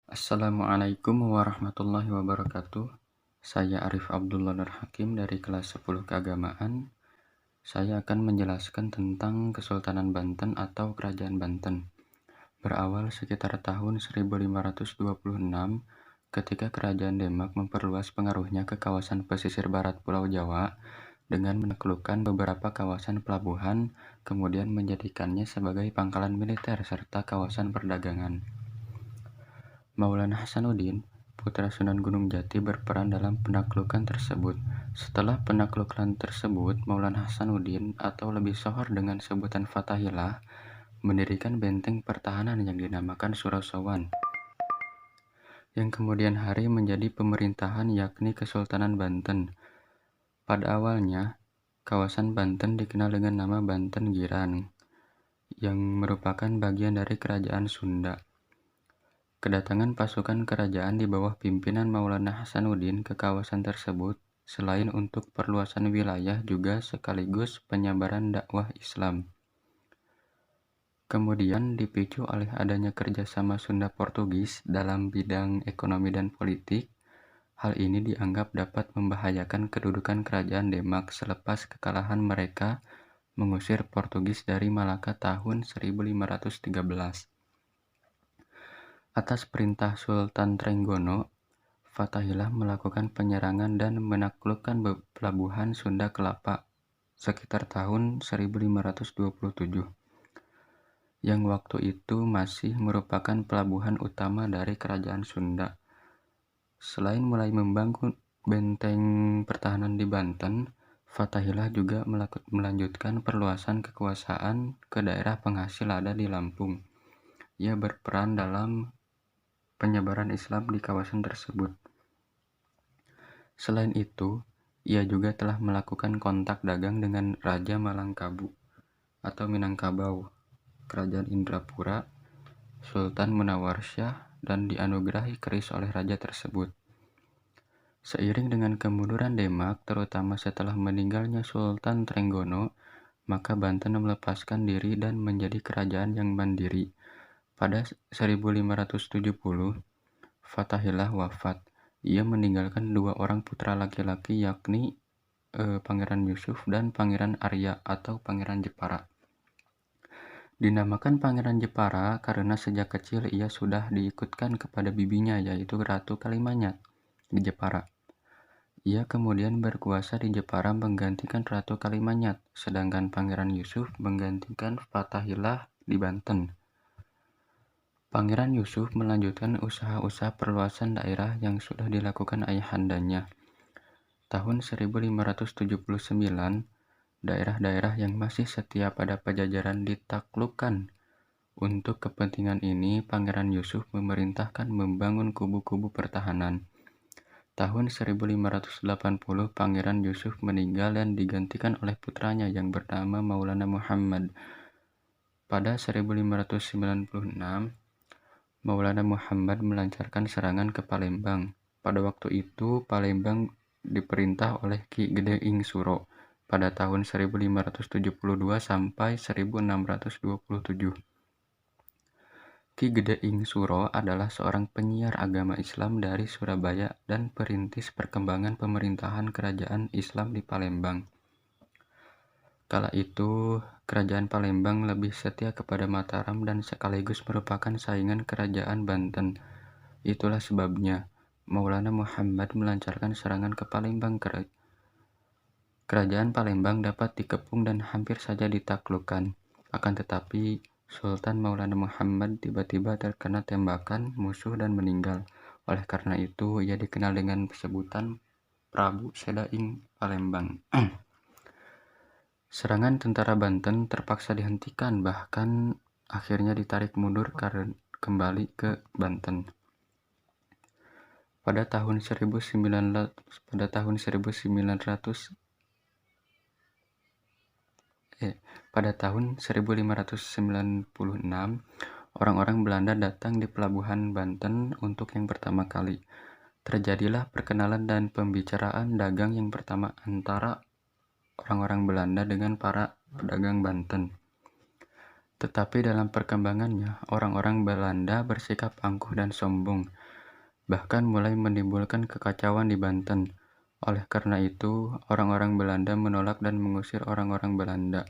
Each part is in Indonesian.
Assalamualaikum warahmatullahi wabarakatuh. Saya Arif Abdullah Nur Hakim dari kelas 10 Keagamaan. Saya akan menjelaskan tentang Kesultanan Banten atau Kerajaan Banten. Berawal sekitar tahun 1526, ketika Kerajaan Demak memperluas pengaruhnya ke kawasan pesisir barat Pulau Jawa dengan menaklukkan beberapa kawasan pelabuhan, kemudian menjadikannya sebagai pangkalan militer serta kawasan perdagangan. Maulana Hasanuddin, putra Sunan Gunung Jati, berperan dalam penaklukan tersebut. Setelah penaklukan tersebut, Maulana Hasanuddin atau lebih sohor dengan sebutan Fatahillah mendirikan benteng pertahanan yang dinamakan Surasawan, yang kemudian hari menjadi pemerintahan yakni Kesultanan Banten. Pada awalnya, kawasan Banten dikenal dengan nama Banten Girang, yang merupakan bagian dari Kerajaan Sunda. Kedatangan pasukan kerajaan di bawah pimpinan Maulana Hasanuddin ke kawasan tersebut selain untuk perluasan wilayah juga sekaligus penyebaran dakwah Islam. Kemudian dipicu oleh adanya kerjasama Sunda-Portugis dalam bidang ekonomi dan politik, hal ini dianggap dapat membahayakan kedudukan kerajaan Demak selepas kekalahan mereka mengusir Portugis dari Malaka tahun 1513. Atas perintah Sultan Trenggono, Fatahillah melakukan penyerangan dan menaklukkan pelabuhan Sunda Kelapa sekitar tahun 1527, yang waktu itu masih merupakan pelabuhan utama dari Kerajaan Sunda. Selain mulai membangun benteng pertahanan di Banten, Fatahillah juga melanjutkan perluasan kekuasaan ke daerah penghasil lada di Lampung. Ia berperan dalam penyebaran Islam di kawasan tersebut. Selain itu, ia juga telah melakukan kontak dagang dengan Raja Malangkabu atau Minangkabau, Kerajaan Indrapura, Sultan Munawarsyah, dan dianugerahi keris oleh raja tersebut. Seiring dengan kemunduran Demak, terutama setelah meninggalnya Sultan Trenggono, maka Banten melepaskan diri dan menjadi kerajaan yang mandiri. Pada 1570, Fatahillah wafat. Ia meninggalkan dua orang putra laki-laki yakni Pangeran Yusuf dan Pangeran Arya atau Pangeran Jepara. Dinamakan Pangeran Jepara karena sejak kecil ia sudah diikutkan kepada bibinya yaitu Ratu Kalimanyat di Jepara. Ia kemudian berkuasa di Jepara menggantikan Ratu Kalimanyat, sedangkan Pangeran Yusuf menggantikan Fatahillah di Banten. Pangeran Yusuf melanjutkan usaha-usaha perluasan daerah yang sudah dilakukan ayahandanya. Tahun 1579, daerah-daerah yang masih setia pada pajajaran ditaklukkan. Untuk kepentingan ini, Pangeran Yusuf memerintahkan membangun kubu-kubu pertahanan. Tahun 1580, Pangeran Yusuf meninggal dan digantikan oleh putranya yang bernama Maulana Muhammad. Pada 1596, Maulana Muhammad melancarkan serangan ke Palembang. Pada waktu itu, Palembang diperintah oleh Ki Gedeing Suro pada tahun 1572 sampai 1627. Ki Gedeing Suro adalah seorang penyiar agama Islam dari Surabaya dan perintis perkembangan pemerintahan kerajaan Islam di Palembang. Kala itu, Kerajaan Palembang lebih setia kepada Mataram dan sekaligus merupakan saingan Kerajaan Banten. Itulah sebabnya Maulana Muhammad melancarkan serangan ke Palembang. Kerajaan Palembang dapat dikepung dan hampir saja ditaklukkan. Akan tetapi, Sultan Maulana Muhammad tiba-tiba terkena tembakan musuh dan meninggal. Oleh karena itu, ia dikenal dengan sebutan Prabu Seda ing Palembang. Serangan tentara Banten terpaksa dihentikan, bahkan akhirnya ditarik mundur kembali ke Banten. Pada tahun 1596, orang-orang Belanda datang di pelabuhan Banten untuk yang pertama kali. Terjadilah perkenalan dan pembicaraan dagang yang pertama antara orang-orang Belanda dengan para pedagang Banten. Tetapi dalam perkembangannya, orang-orang Belanda bersikap angkuh dan sombong, bahkan mulai menimbulkan kekacauan di Banten. Oleh karena itu, orang-orang Belanda menolak dan mengusir orang-orang Belanda.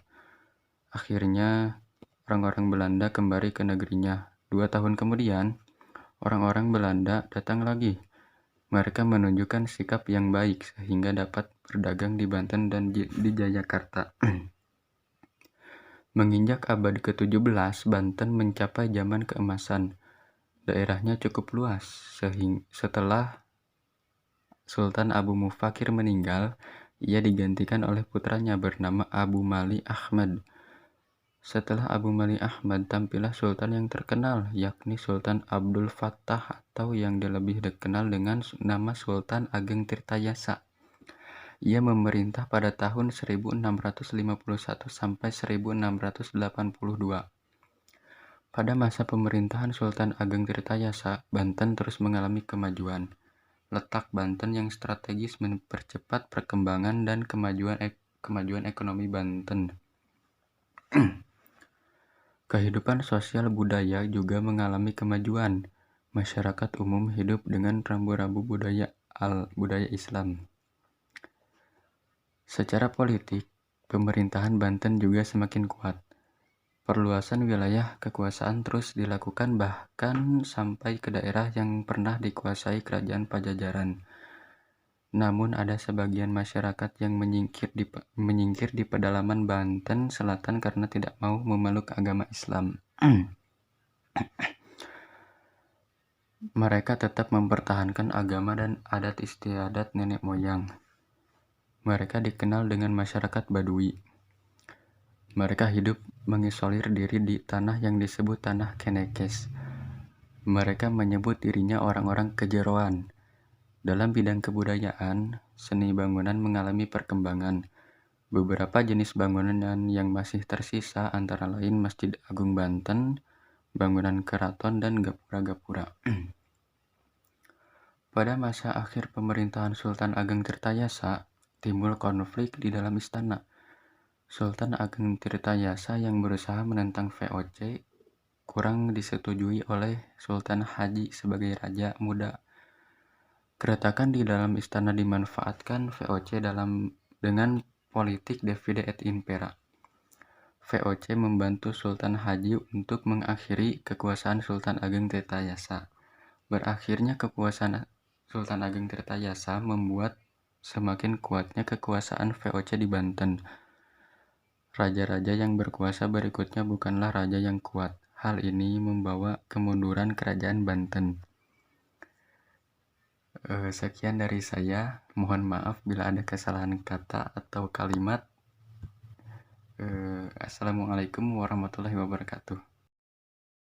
Akhirnya, orang-orang Belanda kembali ke negerinya. 2 tahun kemudian, orang-orang Belanda datang lagi. Mereka menunjukkan sikap yang baik sehingga dapat berdagang di Banten dan di Jayakarta. Menginjak abad ke-17, Banten mencapai zaman keemasan. Daerahnya cukup luas, setelah Sultan Abu Mufakir meninggal, ia digantikan oleh putranya bernama Abu Mali Ahmad. Setelah Abu Mali Ahmad, tampillah sultan yang terkenal, yakni Sultan Abdul Fattah atau yang lebih dikenal dengan nama Sultan Ageng Tirtayasa. Ia memerintah pada tahun 1651 sampai 1682. Pada masa pemerintahan Sultan Ageng Tirtayasa, Banten terus mengalami kemajuan. Letak Banten yang strategis mempercepat perkembangan dan kemajuan ekonomi Banten. Kehidupan sosial budaya juga mengalami kemajuan. Masyarakat umum hidup dengan rambu-rambu budaya Islam. Secara politik, pemerintahan Banten juga semakin kuat. Perluasan wilayah kekuasaan terus dilakukan bahkan sampai ke daerah yang pernah dikuasai kerajaan Pajajaran. Namun ada sebagian masyarakat yang menyingkir di pedalaman Banten Selatan karena tidak mau memeluk agama Islam. Mereka tetap mempertahankan agama dan adat istiadat nenek moyang. Mereka dikenal dengan masyarakat Badui. Mereka hidup mengisolir diri di tanah yang disebut tanah Kenekes. Mereka menyebut dirinya orang-orang Kejeroan. Dalam bidang kebudayaan, seni bangunan mengalami perkembangan. Beberapa jenis bangunan yang masih tersisa antara lain Masjid Agung Banten, bangunan keraton, dan gapura-gapura. Pada masa akhir pemerintahan Sultan Ageng Tirtayasa, timbul konflik di dalam istana. Sultan Ageng Tirtayasa yang berusaha menentang VOC kurang disetujui oleh Sultan Haji sebagai raja muda. Keretakan di dalam istana dimanfaatkan VOC dengan politik divide et impera. VOC membantu Sultan Haji untuk mengakhiri kekuasaan Sultan Ageng Tirtayasa. Berakhirnya kekuasaan Sultan Ageng Tirtayasa membuat semakin kuatnya kekuasaan VOC di Banten. Raja-raja yang berkuasa berikutnya bukanlah raja yang kuat. Hal ini membawa kemunduran kerajaan Banten. Sekian dari saya. Mohon maaf bila ada kesalahan kata atau kalimat. Assalamualaikum warahmatullahi wabarakatuh.